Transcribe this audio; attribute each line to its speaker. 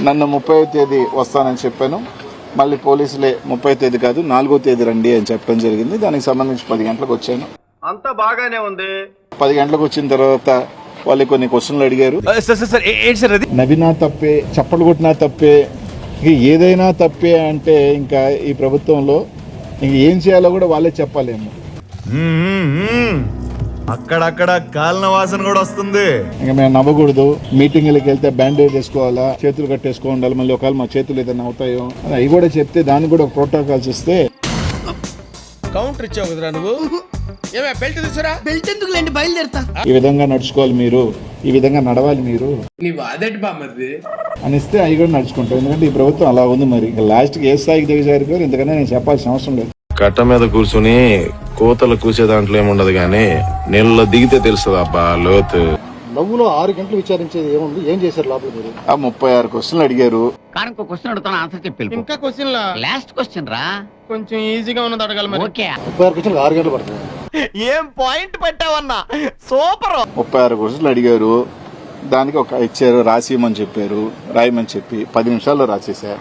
Speaker 1: నన్ను 30వ తేదీ వస్తానని చెప్పాను. మళ్ళీ పోలీసులే 30వ తేదీ కాదు 4వ తేదీ రండి అని చెప్పడం జరిగింది. దానికి సంబంధించి 10 గంటలకు వచ్చాను.
Speaker 2: అంతా బాగానే ఉంది.
Speaker 1: 10 గంటలకు వచ్చిన తర్వాత వాళ్ళు కొన్ని క్వశ్చన్లు అడిగారు. నవ్వినా తప్పే, చప్పట్లు కొట్టినా తప్పే, ఏదైనా తప్పే అంటే ఇంకా ఈ ప్రభుత్వంలో ఇంక ఏం చేయాలో కూడా వాళ్ళే చెప్పాలేమో.
Speaker 3: అక్కడక్కడ కాలిన వాసన కూడా వస్తుంది.
Speaker 1: ఇంకా మేము నవ్వకూడదు, మీటింగ్లకు వెళ్తే బ్యాండేజ్ వేసుకోవాలా, చేతులు కట్టేసుకో ఉండాలి, మళ్ళీ ఒకవేళ మా చేతులు ఏదైనా అవుతాయో అవి కూడా చెప్తే దానికి కూడా ఒక ప్రోటోకాల్స్ ఇస్తే.
Speaker 4: కౌంటర్ ఇచ్చావు కదరా నువ్వు. ఏమే బెల్ట్ తీసురా.
Speaker 5: బెల్ట్ ఎందుకు లేండి, బయలుదేరుతా.
Speaker 1: ఈ విధంగా నడుచుకోవాలి మీరు, ఈ విధంగా నడవాలి మీరు
Speaker 4: నీవు అదటి బామ్మది
Speaker 1: అనిస్తే అవి కూడా నడుచుకుంటాం. ఎందుకంటే ఈ ప్రభుత్వం అలా ఉంది. మరి ఇంకా లాస్ట్కి ఏ స్థాయికి దిగజారిపోయారు, ఇంతకన్నా నేను చెప్పాల్సిన అవసరం లేదు.
Speaker 6: కట్ట మీద కూర్చుని కోతలు కూసే దాంట్లో ఏముండదు గానీ నీళ్ళలో దిగితే తెలుస్తుంది అబ్బా లోతు.
Speaker 7: నవ్వులో 6 గంటలు విచారించేది ఏముంది? ఏం చేశారు లోపల మీరు?
Speaker 1: 36 క్వశ్చన్లు అడిగారు.
Speaker 8: కానీ ఇంకో క్వశ్చన్ అడుగుతాను, ఆన్సర్ చెప్పి
Speaker 4: ఇంకా క్వశ్చన్ లా
Speaker 8: లాస్ట్ క్వశ్చన్ రా,
Speaker 4: కొంచెం ఈజీగా ఉన్నది అడగాలి మరి.
Speaker 8: ఓకే
Speaker 7: 36 క్వశ్చన్లు 6 గంటలు పడుతుంది.
Speaker 2: ఏం పాయింట్ పెట్టావన్నా, సూపర్.
Speaker 1: 36 క్వశ్చన్లు అడిగారు. దానికి ఒక ఇచ్చారు, రాసిమని చెప్పారు, రాయమని చెప్పి 10 నిమిషాల్లో రాసేసా.